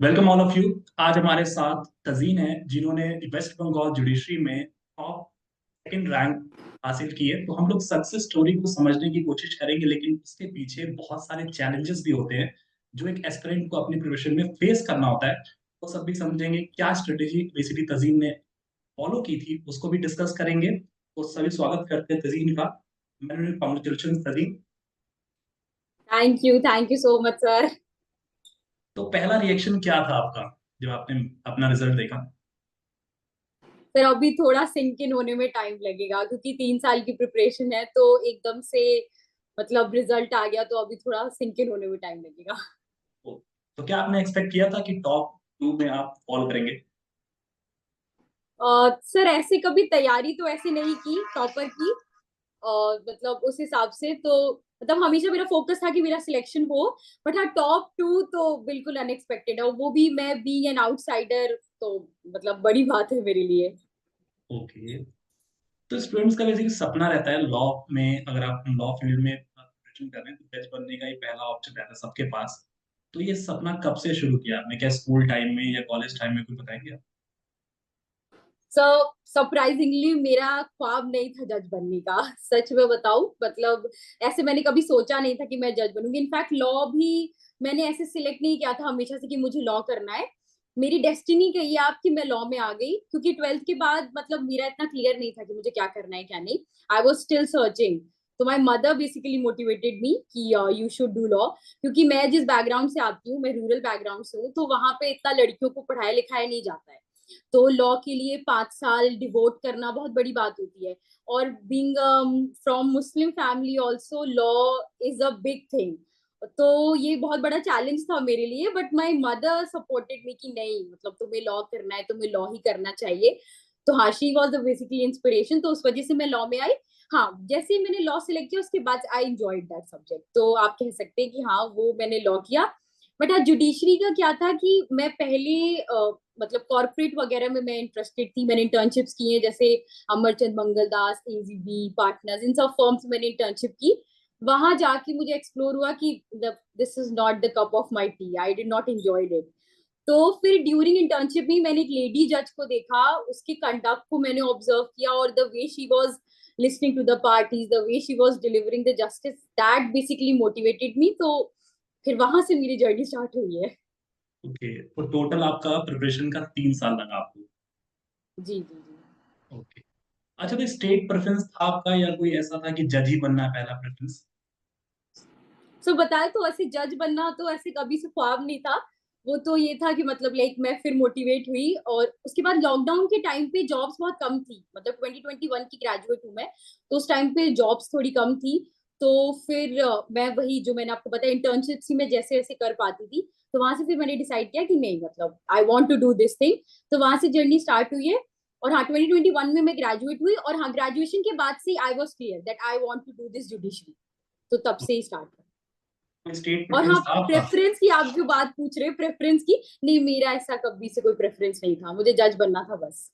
Welcome all of you. आज हमारे साथ तजीन है जिन्होंने वेस्ट बंगाल जुडिशरी में टॉप सेकंड रैंक हासिल की है। तो हम लोग सक्सेस स्टोरी को समझने की कोशिश करेंगे, लेकिन उसके पीछे बहुत सारे चैलेंजेस भी होते हैं जो एक एस्पिरेंट को अपनी प्रोफेशन में फेस करना होता है। तो सब भी समझेंगे क्या स्ट्रेटेजी बेसिकली तजीन ने फॉलो की थी, उसको भी डिस्कस करेंगे। तो सभी स्वागत करते हैं तजीन का। मैंने congratulation Tazeen. Thank you so much sir. तो पहला रिएक्शन क्या था आपका जब आपने अपना रिजल्ट देखा? सर अभी थोड़ा सिंक इन होने में टाइम लगेगा क्योंकि 3 साल की प्रिपरेशन है, तो एकदम से मतलब रिजल्ट आ गया, तो अभी थोड़ा सिंक इन होने में टाइम लगेगा। तो क्या आपने एक्सपेक्ट किया था कि टॉप टू में आप फॉल करेंगे? सर ऐसे कभी तैयारी तो ऐसे नहीं की टॉपर की। मतलब उस हिसाब से तो मतलब हमेशा मेरा फोकस था कि मेरा सिलेक्शन हो। बट हाँ, टॉप टू तो बिल्कुल अनएक्सपेक्टेड है, वो भी मैं बीइंग एन आउटसाइडर, तो मतलब बड़ी बात है मेरे लिए। ओके। तो स्टूडेंट्स का बेसिकली सपना रहता है लॉ में, अगर आप लॉ फील्ड में प्रिपरेशन कर रहे हैं तो जज बनने का ही पहला ऑप्शन रहता है सबके पास। तो ये सपना कब से शुरू किया आपने? क्या स्कूल टाइम में या कॉलेज टाइम में, कोई बताएंगे आप? सो सरप्राइजिंगली मेरा ख्वाब नहीं था जज बनने का। सच में बताऊं, मतलब ऐसे मैंने कभी सोचा नहीं था कि मैं जज बनूंगी। इनफैक्ट लॉ भी मैंने ऐसे सिलेक्ट नहीं किया था हमेशा से कि मुझे लॉ करना है। मेरी डेस्टिनी कही आप कि मैं लॉ में आ गई, क्योंकि 12th के बाद मतलब मेरा इतना क्लियर नहीं था कि मुझे क्या करना है क्या नहीं। I was still searching. तो my mother basically motivated me कि यू शुड डू लॉ, क्योंकि मैं जिस बैकग्राउंड से आती हूँ, मैं रूरल बैकग्राउंड से हूँ, तो वहां पे इतना लड़कियों को पढ़ाया लिखाया नहीं जाता है। तो लॉ के लिए 5 साल डिवोट करना बहुत बड़ी बात होती है। और being from Muslim family also, law is a big thing. तो ये बहुत बड़ा चैलेंज था मेरे लिए, but my mother supported me कि नहीं, मतलब तुम्हें लॉ करना है, तुम्हें लॉ ही करना चाहिए। तो हाँ, she was the basically inspiration, तो उस वजह से मैं लॉ में आई। हाँ, जैसे ही मैंने लॉ सिलेक्ट किया उसके बाद आई एंजॉयड दैट सब्जेक्ट, तो आप कह सकते हैं कि हाँ, वो मैंने लॉ किया। बट हाँ, जुडिशरी का क्या था कि मैं पहले मतलब कॉर्पोरेट वगैरह में मैं इंटरेस्टेड थी। मैंने इंटर्नशिप्स की हैं, जैसे अमरचंद मंगलदास, एजीबी पार्टनर्स, इन सब फर्म्स मैंने इंटर्नशिप की। वहां जाके मुझे एक्सप्लोर हुआ कि this is not the cup of my T, I did not enjoyed it. तो फिर ड्यूरिंग इंटर्नशिप में मैंने एक लेडी जज को देखा, उसके कंडक्ट को मैंने ऑब्जर्व किया, और the way she was listening to the parties, the way she was delivering the justice, that basically motivated me. तो फिर वहां से मेरी जर्नी स्टार्ट हुई है। ओके, तो टोटल आपका प्रिपरेशन का 3 साल लगा आपको? जी जी जी। ओके। अच्छा, तो स्टेट प्रेफरेंस था आपका या कोई ऐसा था कि जज ही बनना है पहला प्रेफरेंस? सो बताए तो ऐसे जज बनना तो ऐसे कभी से ख्वाब नहीं था। वो तो ये था कि मतलब लाइक मैं फिर मोटिवेट हुई, और उसके बाद लॉकडाउन के टाइम पे जॉब्स बहुत कम थी, मतलब 2021 की ग्रेजुएट हूँ मैं, तो उस टाइम पे जॉब्स थोड़ी कम थी। तो फिर मैं वही जो मैंने आपको बताया इंटर्नशिप ही मैं जैसे जैसे कर पाती थी, तो वहां से फिर मैंने डिसाइड किया कि नहीं, मतलब I want to do this thing. तो वहां से जर्नी स्टार्ट हुई है। और हाँ, 2021 में मैं ग्रेजुएट हुई, और हाँ, ग्रेजुएशन के बाद से I was clear that I want to do this judiciary. तो तब से ही स्टार्ट। कोई स्टेट और हाँ, प्रेफरेंस था आपका? प्रेफरेंस की आप जो बात पूछ रहे हैं, प्रेफरेंस की, नहीं, मेरा ऐसा कभी से कोई प्रेफरेंस नहीं था, मुझे जज बनना था बस।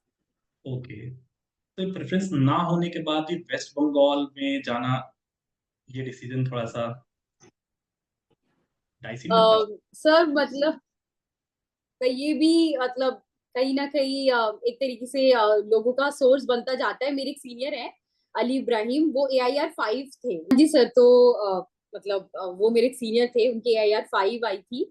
ओके। तो प्रेफरेंस ना होने के बाद भी वेस्ट बंगाल में जाना, ये डिसीजन थोड़ा सा डाइसी नहीं लगता? सर मतलब ये भी मतलब कहीं ना कहीं एक तरीके से लोगों का सोर्स बनता जाता है। मेरे एक सीनियर है, अली इब्राहिम, वो AIR 5 थे। हाँ जी सर। तो मतलब वो मेरे एक सीनियर थे, उनके AIR 5 आई थी।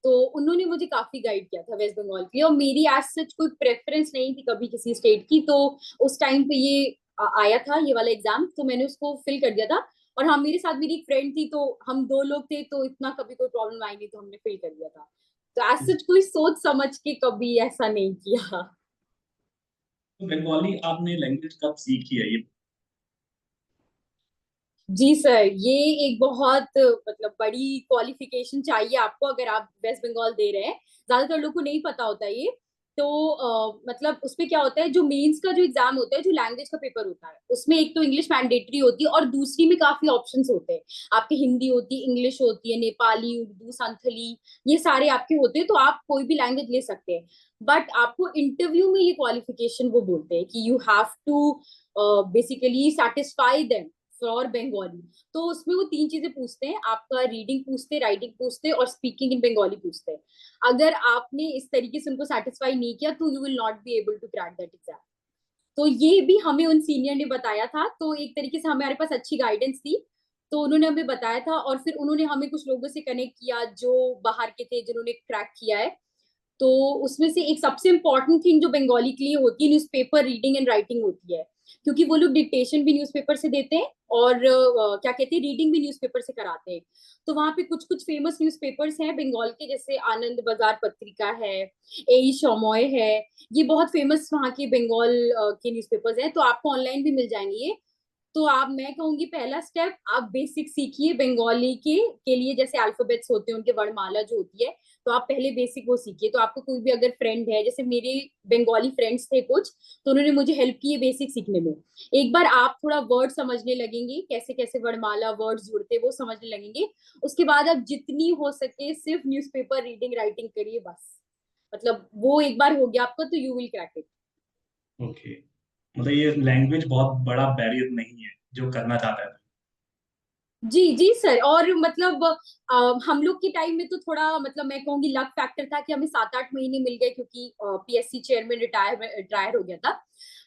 तो उन्होंने मुझे काफी गाइड किया था वेस्ट बंगाल के लिए, और मेरी एज सच कोई प्रेफरेंस नहीं थी कभी किसी स्टेट की। तो उस टाइम पे ये आया था ये वाला एग्जाम, तो मैंने उसको फिल कर दिया था। और हाँ, मेरे साथ मेरी एक फ्रेंड थी, तो हम दो लोग थे, तो इतना कभी कोई प्रॉब्लम आई नहीं, तो हमने फिल कर दिया था। तो एज सच कोई सोच समझ के कभी ऐसा नहीं किया। तो बंगाली आपने लैंग्वेज कब सीखी है ये? जी सर, ये एक बहुत मतलब बड़ी क्वालिफिकेशन चाहिए आपको अगर आप वेस्ट बंगाल दे रहे हैं। ज्यादातर लोग को नहीं पता होता ये। तो मतलब उसमें क्या होता है, जो मेंस का जो एग्जाम होता है, जो लैंग्वेज का पेपर होता है, उसमें एक तो इंग्लिश मैंडेटरी होती है, और दूसरी में काफी ऑप्शंस होते हैं। आपकी हिंदी होती है, इंग्लिश होती है, नेपाली, उर्दू, संथली, ये सारे आपके होते हैं, तो आप कोई भी लैंग्वेज ले सकते हैं। बट आपको इंटरव्यू में ये क्वालिफिकेशन वो बोलते हैं कि you have to basically satisfy them for Bengali. तो उसमें वो 3 चीजें पूछते हैं, आपका रीडिंग पूछते हैं, राइटिंग पूछते हैं और स्पीकिंग इन बंगाली पूछते हैं। अगर आपने इस तरीके से उनको सेटिस्फाई नहीं किया तो you will not be able to crack that exam. तो ये भी हमें उन सीनियर ने बताया था, तो एक तरीके से हमारे पास अच्छी गाइडेंस थी। तो उन्होंने हमें बताया था और फिर उन्होंने हमें कुछ लोगों से कनेक्ट किया जो बाहर के थे, जिन्होंने क्रैक किया है। तो उसमें से एक सबसे इम्पोर्टेंट थिंग जो बंगाली के लिए होती है, न्यूज़पेपर रीडिंग एंड राइटिंग होती है। क्योंकि वो लोग डिक्टेशन भी न्यूज़पेपर से देते हैं और क्या कहते हैं, रीडिंग भी न्यूज़पेपर से कराते हैं। तो वहां पे कुछ कुछ फेमस न्यूज़पेपर्स हैं बंगाल के, जैसे आनंद बाजार पत्रिका है, ए शमोय है। ये बहुत फेमस वहाँ के बंगाल के न्यूज़पेपर्स हैं, तो आपको ऑनलाइन भी मिल जाएंगे ये। तो आप, मैं कहूंगी पहला स्टेप आप बेसिक सीखिए बंगाली के लिए, जैसे अल्फाबेट्स होते हैं उनके वर्णमाला जो होती है, तो आप पहले बेसिक वो सीखिए। तो आपको कोई भी अगर फ्रेंड है, जैसे मेरे बंगाली फ्रेंड्स थे कुछ, तो उन्होंने मुझे हेल्प की है बेसिक सीखने में। एक बार आप थोड़ा वर्ड समझने लगेंगे, कैसे कैसे वर्णमाला वर्ड्स जुड़ते हैं वो समझने लगेंगे, उसके बाद आप जितनी हो सके सिर्फ न्यूज़पेपर रीडिंग राइटिंग करिए बस। मतलब वो एक बार हो गया आपका तो you will crack it. Okay, मतलब ये लैंग्वेज बहुत बड़ा बैरियर नहीं है जो करना चाहता है। जी जी सर। और मतलब हम लोग के टाइम में तो थोड़ा, मतलब मैं कहूंगी लक फैक्टर था कि हमें 7-8 महीने मिल गए, क्योंकि पीएससी चेयरमैन रिटायर हो गया था।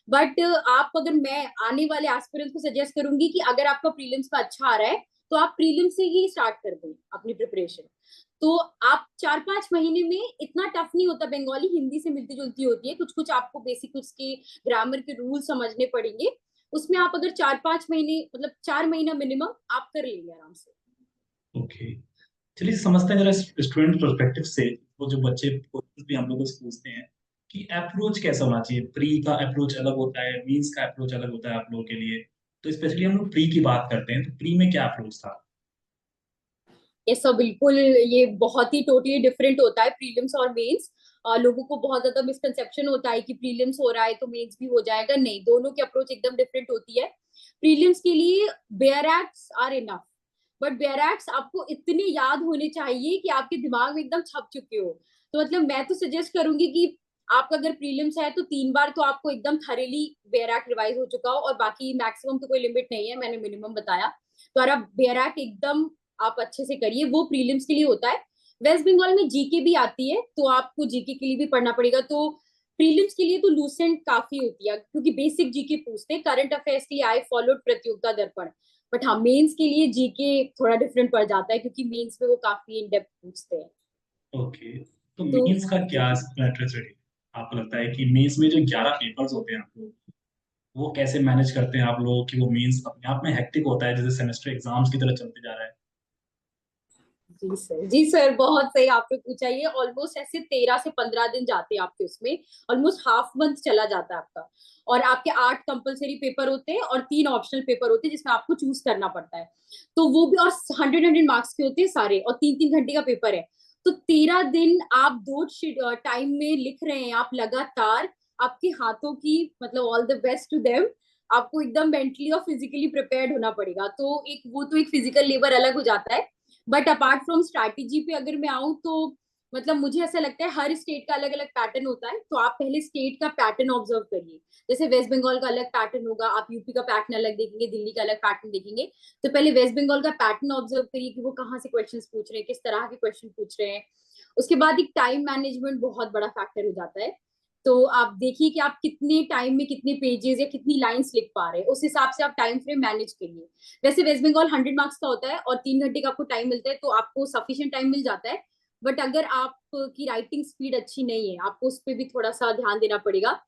बट आप, अगर मैं आने वाले एस्पिरेंट्स को सजेस्ट करूंगी कि अगर आपका प्रीलिम्स का अच्छा आ रहा है तो आप प्रीलिम से ही स्टार्ट कर दें अपनी प्रिपरेशन। तो आप 4-5 महीने में, इतना टफ नहीं होता, बंगाली हिंदी से मिलती जुलती होती है, कुछ कुछ आपको बेसिक उसके ग्रामर के रूल समझने पड़ेंगे। उसमें आप अगर 4-5 महीने, मतलब 4 महीना मिनिमम आप कर लेंगे आराम से। ओके, चलिए समझते हैं जरा स्टूडेंट पर्सपेक्टिव से। वो जो बच्चे क्वेश्चन भी हम लोग से पूछते हैं कि अप्रोच कैसा होना चाहिए, प्री का अप्रोच अलग होता है, मींस का अप्रोच अलग होता है आप लोगों के लिए। तो स्पेशली हम लोग प्री की बात करते हैं, तो प्री में क्या अप्रोच था? ये सब बिल्कुल, ये बहुत ही टोटली डिफरेंट होता है प्रीलिम्स और मेंस। लोगों को बहुत ज्यादा मिसकंसेप्शन होता है कि प्रीलिम्स हो रहा है तो मेंस भी हो जाएगा, नहीं, दोनों की अप्रोच एकदम डिफरेंट होती है। प्रीलिम्स के लिए bare acts are enough, but bare acts आपको इतने याद होने चाहिए कि आपके दिमाग में एकदम छप चुके हो। तो मतलब मैं तो सजेस्ट करूंगी कि आपका अगर प्रीलिम्स है तो 3 बार तो आपको एकदम थरेली बेयर एक्ट रिवाइज हो चुका हो, और बाकी मैक्सिमम तो कोई लिमिट नहीं है, मैंने मिनिमम बताया। तो अगर आप बेयर एक्ट एकदम आप अच्छे से करिए, वो प्रीलिम्स के लिए होता है। वेस्ट बंगाल में जीके भी आती है, तो आपको जीके के लिए भी पढ़ना पड़ेगा। तो प्रीलिम्स के लिए तो लूसेंट काफी होती है, क्योंकि बेसिक जीके पूछते हैं। करंट अफेयर्स के लिए आई फॉलोड प्रतियोगिता दर्पण। बट हाँ, मेंस के लिए जीके थोड़ा डिफरेंट पड़ जाता है, क्योंकि मेंस में वो काफी इन डेप्थ पूछते हैं। ओके, तो तो मेंस का जी क्या जी। स्ट्रेटजी आपको लगता है कि मेंस में जो 11 पेपर्स होते हैं आप लोग, वो कैसे मैनेज करते हैं आप लोग कि वो मेंस अपने आप में हेक्टिक होता है जैसे सेमेस्टर एग्जाम्स की तरह चलते जा रहा है? जी सर, जी सर, बहुत सही आपने पूछा। ये ऑलमोस्ट ऐसे 13 से 15 दिन जाते हैं आपके उसमें, ऑलमोस्ट हाफ मंथ चला जाता है आपका। और आपके 8 कंपलसरी पेपर होते हैं और 3 ऑप्शनल पेपर होते हैं जिसमें आपको चूज करना पड़ता है। तो वो भी, और 100-100 मार्क्स के होते हैं सारे, और 3-3 घंटे का पेपर है। तो 13 दिन आप दो टाइम में लिख रहे हैं आप लगातार। आपके हाथों की, मतलब all the best to them. आपको एकदम मेंटली और फिजिकली प्रिपेयर्ड होना पड़ेगा, तो एक वो तो एक फिजिकल लेबर अलग हो जाता है। बट अपार्ट फ्रॉम स्ट्रैटेजी पे अगर मैं आऊँ तो, मतलब मुझे ऐसा लगता है हर स्टेट का अलग अलग पैटर्न होता है, तो आप पहले स्टेट का पैटर्न ऑब्जर्व करिए। जैसे वेस्ट बंगाल का अलग पैटर्न होगा, आप यूपी का पैटर्न अलग देखेंगे, दिल्ली का अलग पैटर्न देखेंगे। तो पहले वेस्ट बंगाल का पैटर्न ऑब्जर्व करिए कि वो कहाँ से क्वेश्चन पूछ रहे हैं, किस तरह के क्वेश्चन पूछ रहे हैं। उसके बाद एक टाइम मैनेजमेंट बहुत बड़ा फैक्टर हो जाता है। तो आप देखिए कि आप कितने टाइम में कितने पेजेस या कितनी लाइंस लिख पा रहे हैं, उस हिसाब से आप टाइम फ्रेम मैनेज करिए। वैसे वेस्ट बंगाल 100 मार्क्स का होता है और 3 घंटे का आपको टाइम मिलता है, तो आपको सफिशियंट टाइम मिल जाता है। बट अगर आपकी राइटिंग स्पीड अच्छी नहीं है, आपको उस पर भी थोड़ा सा ध्यान देना पड़ेगा।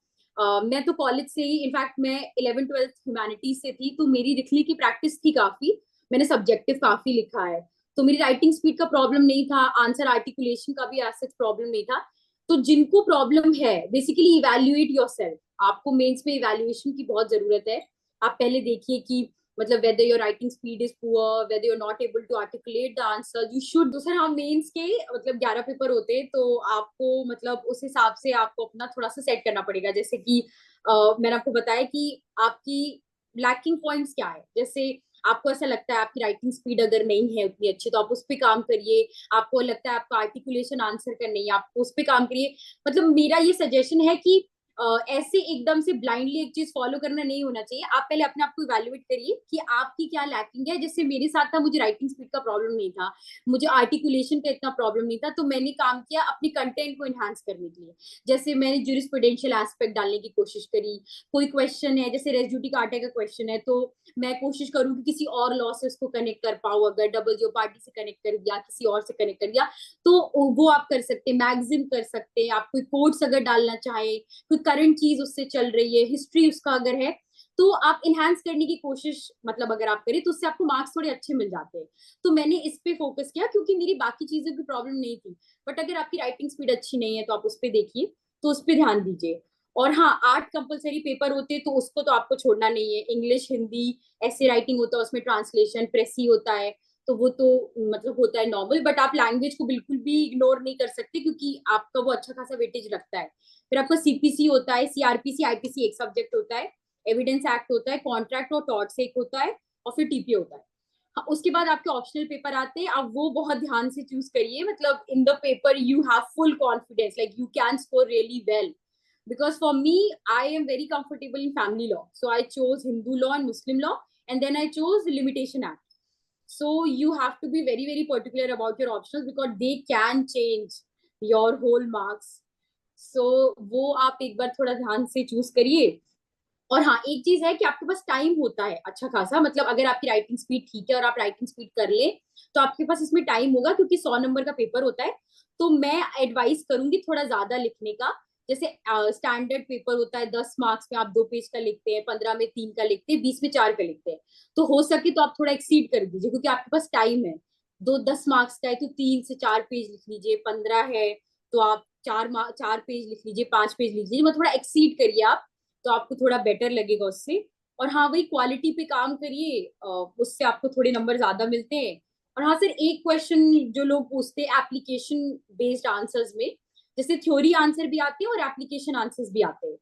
मैं तो कॉलेज से ही, इनफैक्ट मैं 11th-12th ह्यूमैनिटीज से थी, तो मेरी लिखने की प्रैक्टिस थी काफी। मैंने सब्जेक्टिव काफी लिखा है, तो मेरी राइटिंग स्पीड का प्रॉब्लम नहीं था, आंसर आर्टिकुलेशन का भी ऐसा प्रॉब्लम नहीं था। तो जिनको प्रॉब्लम है, बेसिकली इवैल्यूएट योरसेल्फ। आपको मेंस में इवैल्यूएशन की बहुत जरूरत है। आप पहले देखिए कि, मतलब whether your writing speed is poor, whether you're not able to articulate the answers, you should। दूसरा, हम मेंस के मतलब 11 पेपर होते हैं, तो आपको मतलब उस हिसाब से आपको अपना थोड़ा सा सेट करना पड़ेगा। जैसे कि मैंने आपको बताया कि आपकी लैकिंग पॉइंट्स क्या है। जैसे आपको ऐसा लगता है आपकी राइटिंग स्पीड अगर नहीं है उतनी अच्छी, तो आप उस पर काम करिए। आपको लगता है आपका आर्टिकुलेशन आंसर का नहीं है, आप उस पर काम करिए। मतलब मेरा ये सजेशन है कि ऐसे एकदम से ब्लाइंडली एक चीज फॉलो करना नहीं होना चाहिए। आप पहले अपने आप को इवैल्यूएट करिए कि आपकी क्या लैकिंग है। जैसे मेरे साथ था, मुझे राइटिंग स्पीड का प्रॉब्लम नहीं था, मुझे आर्टिकुलेशन का इतना प्रॉब्लम नहीं था, तो मैंने काम किया अपनी कंटेंट को एनहांस करने के लिए। जैसे मैंने जूरिस्प्रूडेंशियल एस्पेक्ट डालने की कोशिश करी। कोई क्वेश्चन है, जैसे रेजिड्यूटी काटे का क्वेश्चन है, तो मैं कोशिश करूँ कि किसी और लॉ से उसको कनेक्ट कर पाऊँ। अगर डबल जेओपार्डी से कनेक्ट कर दिया, किसी और से कनेक्ट कर दिया, तो वो आप कर सकते हैं। मैगजिम कर सकते हैं आप, कोई कोट्स अगर डालना चाहे, कोई करंट चीज उससे चल रही है, हिस्ट्री उसका अगर है, तो आप इनहेंस करने की कोशिश, मतलब अगर आप करें तो उससे आपको मार्क्स थोड़े अच्छे मिल जाते हैं। तो मैंने इस पे फोकस किया क्योंकि मेरी बाकी चीजों की प्रॉब्लम नहीं थी। बट अगर आपकी राइटिंग स्पीड अच्छी नहीं है तो आप उस पर देखिए, तो उस पर ध्यान दीजिए। और हाँ, 8 कंपलसरी पेपर होते हैं, तो उसको तो आपको छोड़ना नहीं है। इंग्लिश, हिंदी, ऐसे राइटिंग होता है, उसमें ट्रांसलेशन, प्रेसी होता है, तो वो तो मतलब होता है नॉर्मल। बट आप लैंग्वेज को बिल्कुल भी इग्नोर नहीं कर सकते, क्योंकि आपका वो अच्छा खासा वेटेज रखता है। फिर आपका सीपीसी होता है, सीआरपीसी, आईपीसी एक सब्जेक्ट होता है, एविडेंस एक्ट होता है, कॉन्ट्रैक्ट और टॉर्ट्स एक होता है, और फिर टीपी होता है। हाँ, उसके बाद आपके ऑप्शनल पेपर आते हैं। आप वो बहुत ध्यान से चूज करिए। मतलब in the paper you have full confidence, like you can score really well. Because for me, I am very comfortable in family law, so I chose Hindu law and Muslim law, and then I chose the Limitation Act. So you have to be very very particular about your options, because they can change your whole marks. So वो आप एक बार थोड़ा ध्यान से choose करिए। और हाँ, एक चीज है कि आपके पास टाइम होता है अच्छा खासा। मतलब अगर आपकी राइटिंग स्पीड ठीक है और आप राइटिंग स्पीड कर ले, तो आपके पास इसमें टाइम होगा, क्योंकि 100 नंबर का पेपर होता है। तो मैं एडवाइस करूंगी थोड़ा ज्यादा लिखने का। जैसे स्टैंडर्ड पेपर होता है, 10 मार्क्स में आप 2 पेज का लिखते हैं, 15 में 3 का लिखते हैं, 20 में 4 का लिखते हैं। तो हो सके तो आप थोड़ा एक्सीड कर दीजिए, क्योंकि आपके पास टाइम है। 10 मार्क्स का है तो 3 से 4 पेज लिख लीजिए, 15 है तो आप 4 पेज लिख लीजिए, 5 पेज लिख लीजिए। मतलब थोड़ा एक्सीड करिए आप, तो आपको थोड़ा बेटर लगेगा उससे। और हाँ, वही क्वालिटी पे काम करिए, उससे आपको थोड़े नंबर ज्यादा मिलते हैं। और हाँ सर, एक क्वेश्चन जो लोग पूछते हैं एप्लीकेशन बेस्ड आंसर्स में, जैसे थ्योरी आंसर भी आते हैं और एप्लीकेशन आंसर्स भी आते हैं,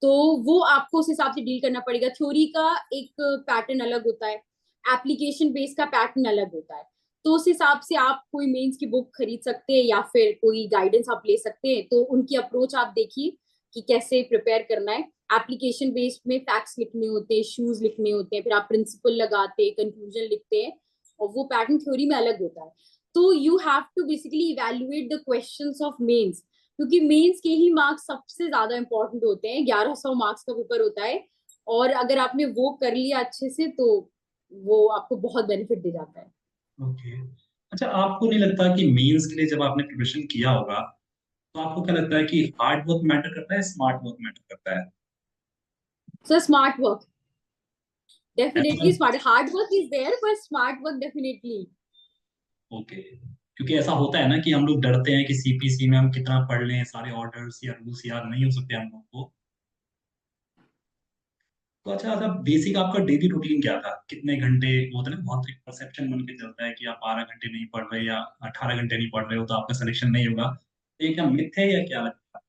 तो वो आपको उस हिसाब से डील करना पड़ेगा। थ्योरी का एक पैटर्न अलग होता है, एप्लीकेशन बेस्ड का पैटर्न अलग होता है। तो उस हिसाब से आप कोई मेंस की बुक खरीद सकते हैं, या फिर कोई गाइडेंस आप ले सकते हैं। तो उनकी अप्रोच आप देखिए कि कैसे प्रिपेयर करना है। एप्लीकेशन बेस्ड में फैक्ट्स लिखने होते हैं, इश्यूज लिखने होते हैं, फिर आप प्रिंसिपल लगाते हैं, कंक्लूजन लिखते हैं, और वो पैटर्न थ्योरी में अलग होता है। तो you have to basically evaluate the questions of mains, क्योंकि मेंस के ही मार्क्स सबसे ज्यादा इंपॉर्टेंट होते हैं। 1100 मार्क्स का पेपर होता है, और अगर आपने वो कर लिया अच्छे से, तो वो आपको बहुत बेनिफिट दे जाता है। ओके। अच्छा, आपको नहीं लगता कि मेंस के लिए जब आपने प्रिपरेशन किया होगा, तो आपको क्या लगता है कि हार्ड वर्क मैटर करता है, स्मार्ट वर्क मैटर करता है? सो स्मार्ट वर्क, ऐसा, definitely smart. Hard work is there, पर स्मार्ट वर्क डेफिनेटली। ओके, क्योंकि ऐसा होता है ना कि हम लोग डरते हैं कि सीपीसी में हम कितना पढ़ लें, सारे ऑर्डर्स या रूल्स याद नहीं हो सकते हम लोग को। तो अच्छा, अच्छा, बेसिक आपका डेली रूटीन क्या था? कितने घंटे? वो होता है ना, बहुत एक परसेप्शन बन के चलता है कि आप 12 घंटे नहीं पढ़ रहे या 18 घंटे नहीं पढ़ रहे हो तो आपका सिलेक्शन नहीं होगा। तो ये क्या मिथ है या क्या लगता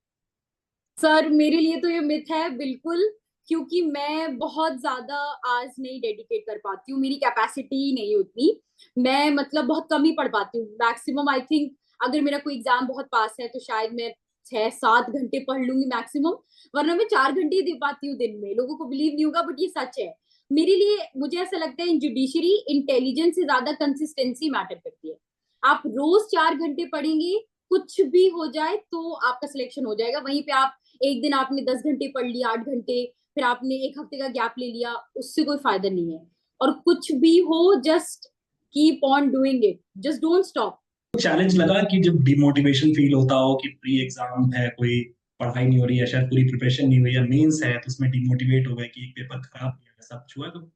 सर मेरे लिए तो ये मिथ है बिल्कुल, क्योंकि मैं बहुत ज्यादा आज नहीं डेडिकेट कर पाती हूँ, मेरी कैपेसिटी ही नहीं उतनी। मैं मतलब बहुत कम ही पढ़ पाती हूँ, मैक्सिमम आई थिंक। अगर मेरा कोई एग्जाम बहुत पास है तो शायद मैं 6-7 घंटे पढ़ लूंगी मैक्सिमम, वरना मैं 4 घंटे ही दे पाती हूँ दिन में। लोगों को बिलीव नहीं होगा, बट ये सच है। मेरे लिए, मुझे ऐसा लगता है इन जुडिशरी इंटेलिजेंस से ज्यादा कंसिस्टेंसी मैटर करती है। आप रोज 4 घंटे पढ़ेंगे, कुछ भी हो जाए तो आपका सिलेक्शन हो जाएगा। वहीं पे आप एक दिन आपने 10 घंटे पढ़ लिया, 8 घंटे, फिर आपने एक हफ्ते का गैप ले लिया, उससे कोई फायदा नहीं है। और कुछ भी हो, just keep on doing it, just don't stop. है? चैलेंज लगा कि जब डिमोटिवेशन फील होता हो कि प्री एग्जाम है, कोई पढ़ाई नहीं हो रही है, शायद पूरी प्रिपरेशन नहीं हुई है, मेंस है तो उसमें डिमोटिवेट हो गए कि एक पेपर खराब गया, सब कुछ हुआ तो?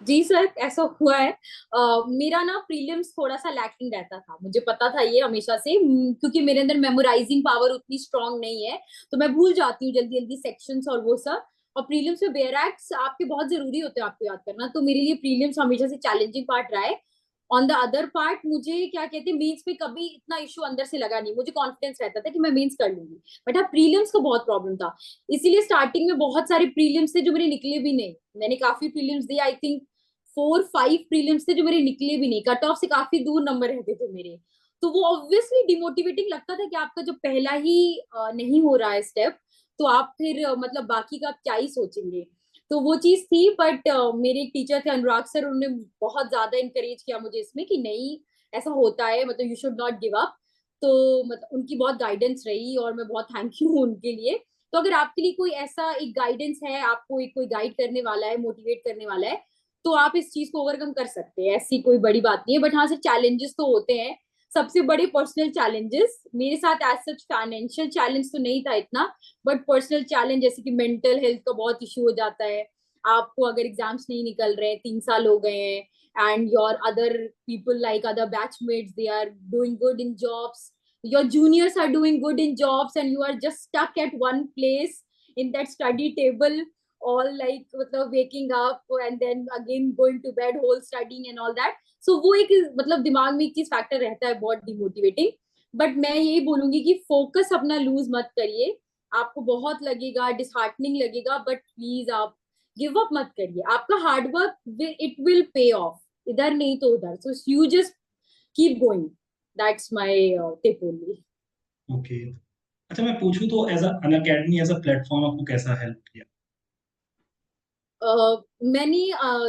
जी सर, ऐसा हुआ है। मेरा ना प्रीलिम्स थोड़ा सा लैकिंग रहता था, मुझे पता था ये हमेशा से। क्योंकि मेरे अंदर मेमोराइजिंग पावर उतनी स्ट्रांग नहीं है, तो मैं भूल जाती हूँ जल्दी जल्दी सेक्शंस और वो सब। और प्रीलिम्स में बेयर एक्ट्स आपके बहुत जरूरी होते हैं आपको याद करना, तो मेरे लिए प्रीलिम्स हमेशा से चैलेंजिंग पार्ट रहा है। ऑन द अदर पार्ट, मुझे क्या कहते हैं, मेंस में कभी इतना इशू अंदर से लगा नहीं, मुझे कॉन्फिडेंस रहता था कि मैं मेंस कर लूंगी। बट हाँ, प्रीलिम्स का बहुत प्रॉब्लम था। इसीलिए स्टार्टिंग में बहुत सारे प्रीलिम्स थे जो मेरे निकले भी नहीं। मैंने काफी प्रीलिम्स दिए, आई थिंक 4-5 प्रीलिम्स थे जो मेरे निकले भी नहीं, कट ऑफ से काफी दूर नंबर रहते थे मेरे। तो वो ऑब्वियसली डिमोटिवेटिंग लगता था कि आपका जो पहला ही नहीं हो रहा है स्टेप, तो आप फिर मतलब बाकी का क्या ही सोचेंगे। तो वो चीज थी, बट मेरे एक टीचर थे अनुराग सर, उन्होंने बहुत ज्यादा इंकरेज किया मुझे इसमें कि नहीं ऐसा होता है, मतलब you should not give up. तो मतलब उनकी बहुत गाइडेंस रही और मैं बहुत थैंक यू हूँ उनके लिए। तो अगर आपके लिए कोई ऐसा एक गाइडेंस है, आपको एक कोई गाइड करने वाला है, मोटिवेट करने वाला है, तो आप इस चीज को ओवरकम कर सकते हैं, ऐसी कोई बड़ी बात नहीं है। बट हाँ सर, चैलेंजेस तो होते हैं, सबसे बड़े पर्सनल चैलेंजेस मेरे साथ। एज सच फाइनेंशियल चैलेंज तो नहीं था इतना, बट पर्सनल चैलेंज जैसे कि मेंटल हेल्थ का बहुत इशू हो जाता है। आपको अगर एग्जाम्स नहीं निकल रहे हैं, 3 साल हो गए हैं, and your other people like other batchmates they are doing good in jobs, your juniors are doing good in jobs, and you are just stuck at one place in that study table, all like मतलब waking up and then again going to bed, whole studying and all that. So वो एक मतलब दिमाग में एक चीज factor रहता है बहुत डिमोटिवेटिंग। बट मैं यही बोलूंगी कि फोकस अपना लूज मत करिए। आपको बहुत लगेगा, डिसहार्टनिंग लगेगा, बट प्लीज आप गिव अप मत करिए। आपका hard work it will pay off, इधर नहीं तो उधर। So you just keep going, that's my tip only. Okay. अच्छा मैं पूछूं तो as Unacademy as a platform आपको कैसा हेल्प किया? मैंने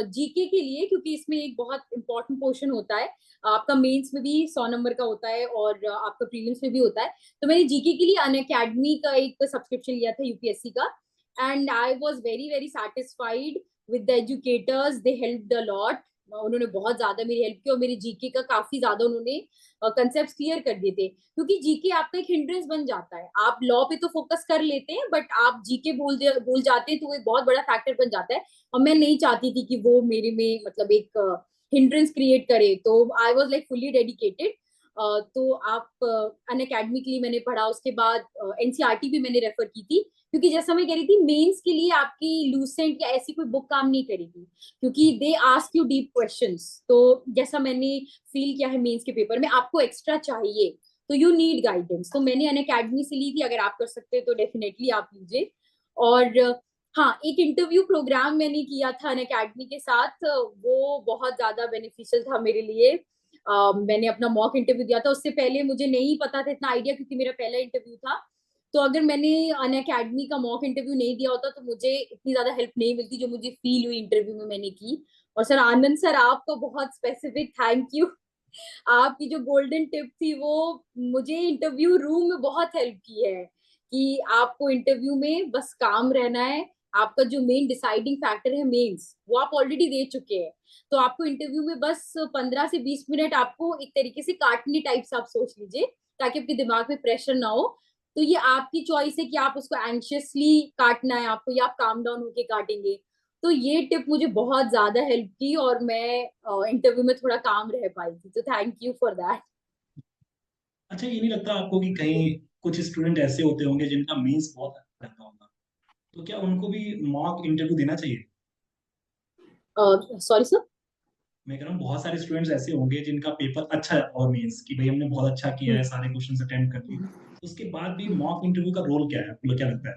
जीके के लिए, क्योंकि इसमें एक बहुत इंपॉर्टेंट पोर्शन होता है, आपका मेंस में भी 100 नंबर का होता है और आपका प्रीलिम्स में भी होता है। तो मैंने जीके के लिए अन अकेडमी का एक सब्सक्रिप्शन लिया था, यूपीएससी का। And I was very very satisfied with the educators, they helped a lot. उन्होंने बहुत ज्यादा मेरी हेल्प की और मेरी जीके का काफी ज्यादा उन्होंने कंसेप्ट क्लियर कर दिए थे। क्योंकि जीके आपका एक हिंड्रेंस बन जाता है, आप लॉ पे तो फोकस कर लेते हैं, बट आप जीके भूल जाते हैं, तो वो एक बहुत बड़ा फैक्टर बन जाता है। और मैं नहीं चाहती थी कि वो मेरे में मतलब एक हिंड्रेंस क्रिएट करे। तो I was like fully dedicated. तो आप अन अकेडमी के लिए मैंने पढ़ा, उसके बाद एनसीईआरटी भी मैंने रेफर की थी। क्योंकि जैसा मैं कह रही थी, मेंस के लिए आपकी लूसेंट या ऐसी कोई बुक काम नहीं करेगी, क्योंकि they ask you deep questions. तो जैसा मैंने फील किया है मेंस के पेपर में, आपको एक्स्ट्रा चाहिए, तो यू नीड गाइडेंस। तो मैंने अन अकेडमी से ली थी, अगर आप कर सकते हैं तो डेफिनेटली आप लीजिए। और हाँ, एक इंटरव्यू प्रोग्राम मैंने किया था अन अकेडमी के साथ, वो बहुत ज्यादा बेनिफिशियल था मेरे लिए। मैंने अपना मॉक इंटरव्यू दिया था, उससे पहले मुझे नहीं पता था इतना आइडिया, क्योंकि मेरा पहला इंटरव्यू था। तो अगर मैंने अन अकेडमी का मॉक इंटरव्यू नहीं दिया होता, तो मुझे इतनी ज्यादा हेल्प नहीं मिलती जो मुझे फील हुई इंटरव्यू में मैंने की। और सर आनंद सर, आपका बहुत स्पेसिफिक थैंक यू। आपकी जो गोल्डन टिप थी वो मुझे इंटरव्यू रूम में बहुत हेल्प की है, कि आपको इंटरव्यू में बस काम रहना है। आपका जो मेन डिसाइडिंग फैक्टर है मेंस, वो आप ऑलरेडी दे चुके हैं। तो आपको इंटरव्यू में बस 15 से 20 मिनट आपको एक तरीके से काटने टाइप से आप सोच लीजिए, ताकि आपके दिमाग में प्रेशर ना हो। तो ये आपकी चॉइस है कि आप उसको एंशियसली काटना है आपको, या आप काम डाउन होके काटेंगे। तो ये टिप मुझे बहुत ज्यादा हेल्प की, और मैं इंटरव्यू में थोड़ा काम रह पाई थी। तो थैंक यू फॉर दैट। अच्छा ये नहीं लगता आपको कि कहीं कुछ स्टूडेंट ऐसे होते होंगे जिनका मीन्स बहुत अच्छा रहता होगा, तो क्या उनको भी मॉक इंटरव्यू देना चाहिए? Sorry sir. मैं कह रहा हूँ बहुत सारे स्टूडेंट्स ऐसे होंगे जिनका पेपर अच्छा है और मीन्स कि भाई हमने बहुत अच्छा किया है, सारे क्वेश्चंस अटेम्प्ट कर लिए, उसके बाद भी मॉक इंटरव्यू का रोल क्या है, आपको क्या लगता है?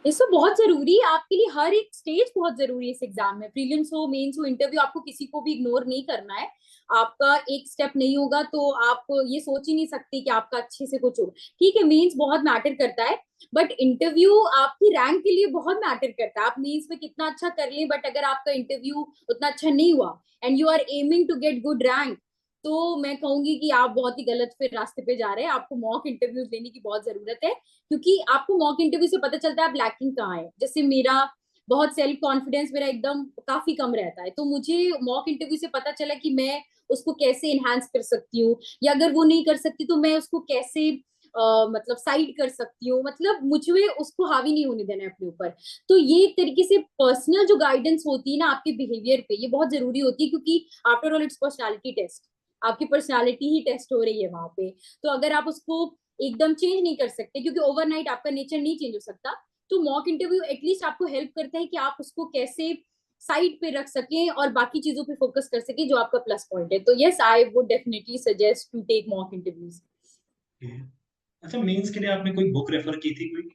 ये सब बहुत जरूरी है आपके लिए, हर एक स्टेज बहुत जरूरी है इस एग्जाम में, प्रीलिम्स हो, मेंस हो, इंटरव्यू, आपको किसी को भी इग्नोर नहीं करना है। आपका एक स्टेप नहीं होगा तो आप ये सोच ही नहीं सकते कि आपका अच्छे से कुछ होगा। ठीक है, मेंस बहुत मैटर करता है, बट इंटरव्यू आपकी रैंक के लिए बहुत मैटर करता है। आप मेंस में कितना अच्छा कर लें, बट अगर आपका इंटरव्यू उतना अच्छा नहीं हुआ and you are aiming to get good rank, तो मैं कहूंगी कि आप बहुत ही गलत फिर रास्ते पे जा रहे हैं। आपको मॉक इंटरव्यूज लेने की बहुत जरूरत है, क्योंकि आपको मॉक इंटरव्यू से पता चलता है आप लैकिंग कहाँ है। जैसे मेरा बहुत सेल्फ कॉन्फिडेंस मेरा एकदम काफी कम रहता है, तो मुझे मॉक इंटरव्यू से पता चला कि मैं उसको कैसे इनहांस कर सकती हूँ, या अगर वो नहीं कर सकती तो मैं उसको कैसे मतलब साइड कर सकती हूँ। मतलब मुझे उसको हावी नहीं होने देना है अपने ऊपर। तो ये एक तरीके से पर्सनल जो गाइडेंस होती है ना आपके बिहेवियर पे, ये बहुत जरूरी होती है, क्योंकि after all it's personality test. आपकी पर्सनैलिटी ही टेस्ट हो रही है वहां पे। तो अगर आप उसको एकदम चेंज नहीं कर सकते, क्योंकि ओवरनाइट आपका नेचर नहीं चेंज हो सकता, तो मॉक इंटरव्यू एटलीस्ट आपको हेल्प करता है कि आप उसको कैसे साइड पे रख सकें और बाकी चीजों पे फोकस कर सकें, जो आपका प्लस पॉइंट है। तो yes, I would definitely suggest to take mock interviews. Okay. अच्छा मेंस के लिए आपने कोई बुक रेफर की थी कोई?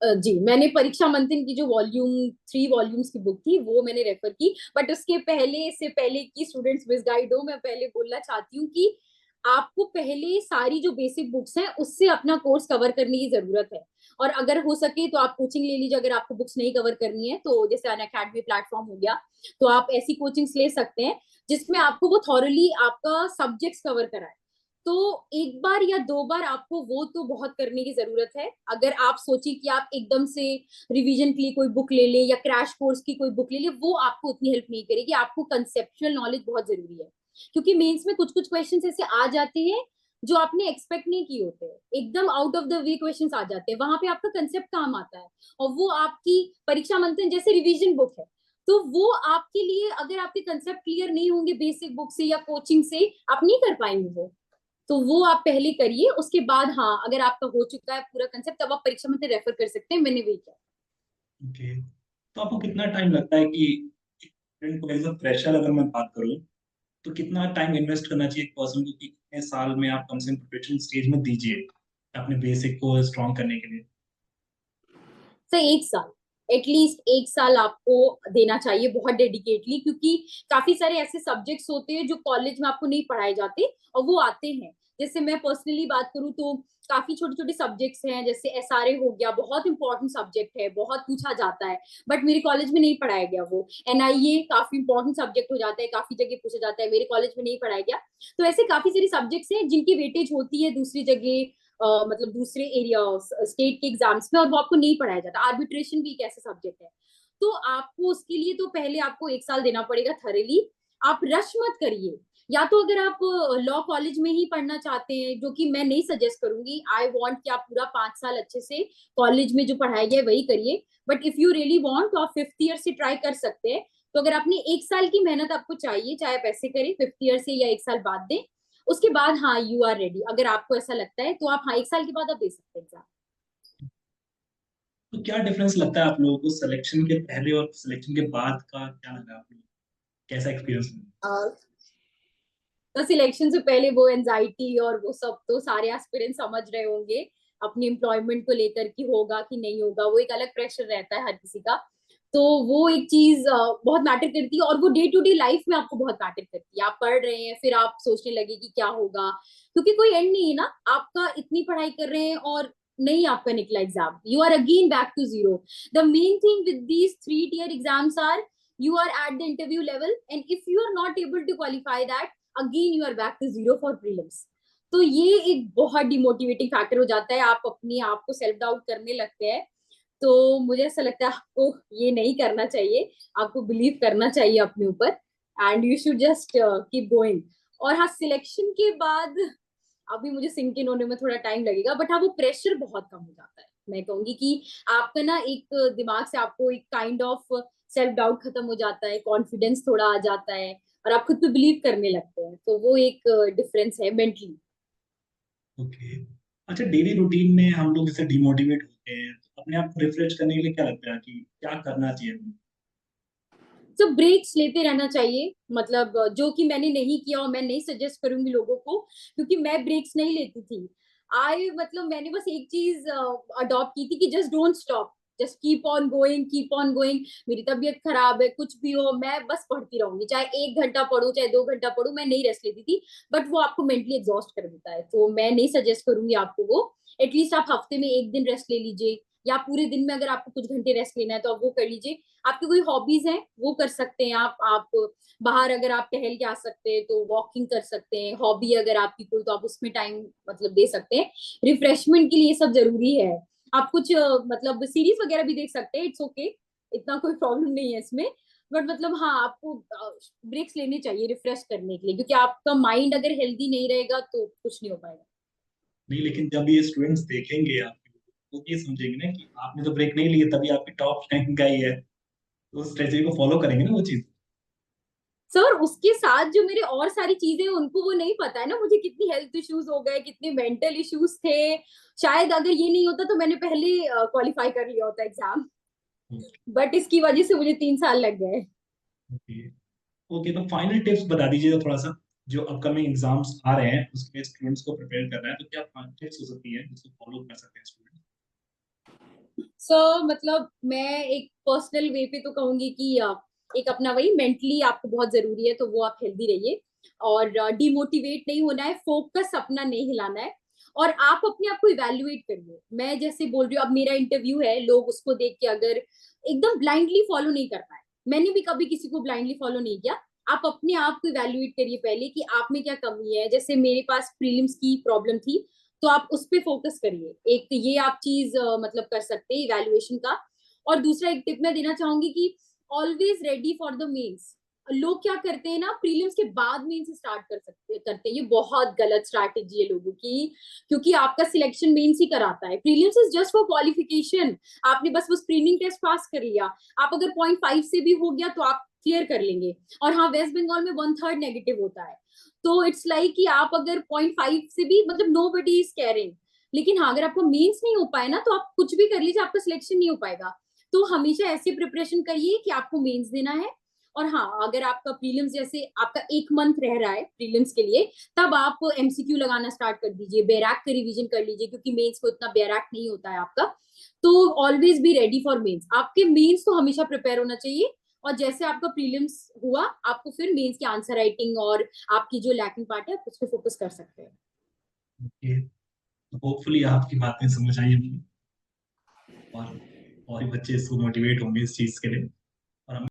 जी, मैंने परीक्षा मंथन की जो वॉल्यूम 3 वॉल्यूम्स की बुक थी वो मैंने रेफर की। बट उसके पहले से पहले की स्टूडेंट्स मिस गाइड हो, मैं पहले बोलना चाहती हूँ कि आपको पहले सारी जो बेसिक बुक्स हैं उससे अपना कोर्स कवर करने की जरूरत है। और अगर हो सके तो आप कोचिंग ले लीजिए, अगर आपको बुक्स नहीं कवर करनी है तो जैसे अनअकैडमी प्लेटफॉर्म हो गया, तो आप ऐसी कोचिंग्स ले सकते हैं जिसमें आपको वो थॉरली आपका सब्जेक्ट्स कवर कराए। तो एक बार या दो बार आपको वो तो बहुत करने की जरूरत है। अगर आप सोचिए कि आप एकदम से रिवीजन के लिए कोई बुक ले ले या क्रैश कोर्स की कोई बुक ले ले, वो आपको उतनी हेल्प नहीं करेगी। आपको कंसेप्चुअल नॉलेज बहुत जरूरी है, क्योंकि मेंस में कुछ कुछ क्वेश्चंस ऐसे आ जाते हैं जो आपने एक्सपेक्ट नहीं किए होते हैं, एकदम out of the way questions आ जाते हैं, वहां पे आपका कंसेप्ट काम आता है और वो आपकी परीक्षा मंथन जैसे रिवीजन बुक है। तो वो आपके लिए, अगर आपके कंसेप्ट क्लियर नहीं होंगे बेसिक बुक से या कोचिंग से, आप नहीं कर पाएंगे वो। तो वो आप पहले करिए, उसके बाद हाँ अगर आपका हो चुका है पूरा कंसेप्ट तब आप परीक्षा में रेफर कर सकते हैं। मैंने वही किया। ओके, तो आपको कितना टाइम लगता है कि स्टूडेंट को एज अ फ्रेशर अगर मैं बात करूं, तो कितना टाइम इन्वेस्ट करना चाहिए एक पर्सन को कि कितने साल में आप कम से कम प्रिपरेशन स्टेज में दीजिए अपने बेसिक को स्ट्रॉन्ग करने के लिए? तो 1 साल, एटलीस्ट 1 साल आपको देना चाहिए बहुत डेडिकेटली, क्योंकि काफी सारे ऐसे सब्जेक्ट्स होते हैं जो कॉलेज में आपको नहीं पढ़ाए जाते और वो आते हैं। जैसे मैं पर्सनली बात करूँ तो काफी छोटे छोटे सब्जेक्ट्स हैं, जैसे एसआरए हो गया, बहुत इंपॉर्टेंट सब्जेक्ट है, बहुत पूछा जाता है, बट मेरे कॉलेज में नहीं पढ़ाया गया। वो एनआईए काफी इंपॉर्टेंट सब्जेक्ट हो जाता है, काफी जगह पूछा जाता है, मेरे कॉलेज में नहीं पढ़ाया गया। तो ऐसे काफी सारे सब्जेक्ट्स हैं जिनकी वेटेज होती है दूसरी जगह, मतलब दूसरे एरिया स्टेट के एग्जाम्स में, और वो आपको नहीं पढ़ाया जाता। आर्बिट्रेशन भी एक ऐसा सब्जेक्ट है। तो आपको उसके लिए तो पहले आपको 1 साल देना पड़ेगा थरेली। आप रश मत करिए। या तो अगर आप लॉ कॉलेज में ही पढ़ना चाहते हैं, जो कि मैं नहीं सजेस्ट करूंगी, आई वांट कि आप पूरा 5 साल अच्छे से कॉलेज में जो पढ़ाया गया है वही करिए। But if you really want तो आप 5th ईयर से ट्राई कर सकते हैं। तो अगर आपने 1 साल की मेहनत आपको चाहिए, चाहे आप ऐसे करें 5th ईयर से या 1 साल बाद दें, उसके बाद हाँ यू आर रेडी। अगर आपको ऐसा लगता है तो आप हाँ 1 साल के बाद आप दे सकते हैं एग्जाम। तो क्या डिफरेंस लगता है आप लोगों को सिलेक्शन के पहले और सिलेक्शन के बाद का? क्या लगा आप लोगों को? कैसा एक्सपीरियंस? तो सिलेक्शन से पहले वो एंजाइटी और वो सब तो सारे एस्पिरेंट समझ रहे होंगे, अपनी एम्प्लॉयमेंट को लेकर कि होगा कि नहीं होगा, वो एक अलग प्रेशर रहता है हर किसी का। तो वो एक चीज बहुत मैटर करती है, और वो डे टू डे लाइफ में आपको बहुत मैटर करती है। आप पढ़ रहे हैं फिर आप सोचने लगे कि क्या होगा, क्योंकि कोई एंड नहीं है ना आपका। इतनी पढ़ाई कर रहे हैं और नहीं आपका निकला exam, you are again back to zero. The main thing with these 3 tier exams are, you are at the interview level, and if you are not able to qualify that, again you are back to zero for prelims। तो ये एक बहुत demotivating factor हो जाता है, आप अपने आप को सेल्फ डाउट करने लगते हैं। तो मुझे ऐसा लगता है आपको ये नहीं करना चाहिए, आपको बिलीव करना चाहिए अपने ऊपर, and you should just keep going. और हाँ सिलेक्शन के बाद अभी मुझे सिंक इन होने में थोड़ा टाइम लगेगा, बट हाँ वो प्रेशर बहुत कम हो जाता है। मैं कहूंगी कि आपका ना एक दिमाग से आपको एक काइंड ऑफ सेल्फ डाउट खत्म हो जाता है, कॉन्फिडेंस थोड़ा आ जाता है, और आप खुद पे बिलीव करने लगते हैं। तो वो एक डिफरेंस है मेंटली। ओके। अच्छा, डेली रूटीन में हम लोग जैसे डिमोटिवेट होते हैं, तो अपने आप को रिफ्रेश करने के लिए क्या लगता है कि क्या करना चाहिए हमें? तो ब्रेक्स लेते रहना चाहिए, मतलब जो कि मैंने नहीं किया और मैं नहीं सजेस्ट करूंगी लोगों को, क्योंकि मैं ब्रेक्स नहीं लेती थी। आई मतलब मैंने बस एक चीज अडॉप्ट की थी कि just don't stop, just keep on going, keep on going. मेरी तबीयत खराब है, कुछ भी हो, मैं बस पढ़ती रहूंगी, चाहे 1 घंटा पढ़ू चाहे 2 घंटा पढ़ू, मैं नहीं रेस्ट लेती थी। बट वो आपको मेंटली एग्जॉस्ट कर देता है, तो मैं नहीं सजेस्ट करूंगी आपको वो। एटलीस्ट आप हफ्ते में 1 दिन रेस्ट ले लीजिए, या पूरे दिन में अगर आपको कुछ घंटे रेस्ट लेना है तो आप वो कर लीजिए। आपकी कोई हॉबीज हैं वो कर सकते हैं आप बाहर अगर आप टहल के आ सकते हैं तो वॉकिंग कर सकते हैं। हॉबी अगर आपकी कोई तो आप उसमें टाइम मतलब दे सकते हैं। रिफ्रेशमेंट के लिए सब जरूरी है। आप कुछ मतलब सीरीज वगैरह भी देख सकते हैं, इट्स ओके, इतना कोई प्रॉब्लम नहीं है इसमें। बट मतलब हाँ आपको ब्रेक्स लेने चाहिए रिफ्रेश करने के लिए, क्योंकि आपका माइंड अगर हेल्दी नहीं रहेगा तो कुछ नहीं हो पाएगा। नहीं, लेकिन जब ये स्टूडेंट्स देखेंगे आपको, तो ये समझेंगे ना कि आपने तो ब्रेक नहीं लिया, तभी आपकी टॉप रैंक आई है, तो उस स्ट्रेटजी को फॉलो करेंगे ना वो चीज। सर उसके साथ जो मेरे और सारी चीजें हैं, उनको वो नहीं पता है ना मुझे कितनी हेल्थ इश्यूज हो गए, कितने मेंटल इश्यूज थे। शायद अगर ये नहीं होता तो मैंने पहले क्वालिफाई कर लिया होता एग्जाम, बट इसकी वजह से मुझे 3 साल लग गए। ओके। ओके, तो फाइनल टिप्स बता दीजिए थोड़ा सा, जो अपकमिंग एग्जाम्स आ रहे हैं उसके स्टूडेंट्स को प्रिपेयर कर रहे हैं, तो क्या टिप्स हो सकती है जिसको फॉलो कर सकते हैं स्टूडेंट? मतलब मैं एक पर्सनल वे पे तो कहूंगी कि एक अपना वही मेंटली आपको बहुत जरूरी है, तो वो आप हेल्दी रहिए। और डिमोटिवेट नहीं होना है, फोकस अपना नहीं हिलाना है, और आप अपने आप को इवेल्युएट करिए। मैं जैसे बोल रही हूँ, अब मेरा इंटरव्यू है, लोग उसको देख के अगर एकदम ब्लाइंडली फॉलो नहीं कर पाए, मैंने भी कभी किसी को ब्लाइंडली फॉलो नहीं किया। आप अपने आप को इवेल्युएट करिए पहले कि आप में क्या कमी है। जैसे मेरे पास प्रीलिम्स की प्रॉब्लम थी, तो आप उस पर फोकस करिए। एक ये आप चीज मतलब कर सकते हैं इवेल्युएशन का। और दूसरा एक टिप मैं देना चाहूंगी कि always ready for the mains. लोग क्या करते हैं ना, प्रीलिम्स के बाद मेंस स्टार्ट करते हैं, ये बहुत गलत स्ट्रैटेजी है लोगों की, क्योंकि आपका सिलेक्शन मेंस ही कराता है। Prelims is just for qualification. आपने बस वो स्क्रीनिंग टेस्ट पास कर लिया, आप अगर 0.5 से भी हो गया तो आप क्लियर कर लेंगे। और हाँ, वेस्ट बंगाल में 1/3 नेगेटिव होता है, तो इट्स लाइक कि आप अगर 0.5 से भी, मतलब नो बडी इज केयरिंग। लेकिन हाँ, अगर आपका मेंस नहीं हो पाए ना, तो आप कुछ भी कर लीजिए, आपका सिलेक्शन नहीं हो पाएगा। तो हमेशा ऐसे प्रिपरेशन करिए कि आपको मेंस देना है। और हाँ, अगर आपका प्रीलिम्स, जैसे आपका 1 मंथ रह रहा है प्रीलिम्स के लिए, तब आप एमसीक्यू लगाना स्टार्ट कर दीजिए, बैराक का रिवीजन कर लीजिए, क्योंकि मेंस को इतना बैराक नहीं होता है आपका। तो always be ready for mains. आपके मेंस तो हमेशा प्रिपेयर होना चाहिए, और जैसे आपका प्रीलिम्स हुआ, आपको फिर मेंस की आंसर राइटिंग और आपकी जो लैकिंग पार्ट है, आप उस पर फोकस कर सकते हैं। ओके, होपफुली आपकी बातें समझ आई होंगी, और और भी बच्चे इसको मोटिवेट होंगे इस चीज के लिए।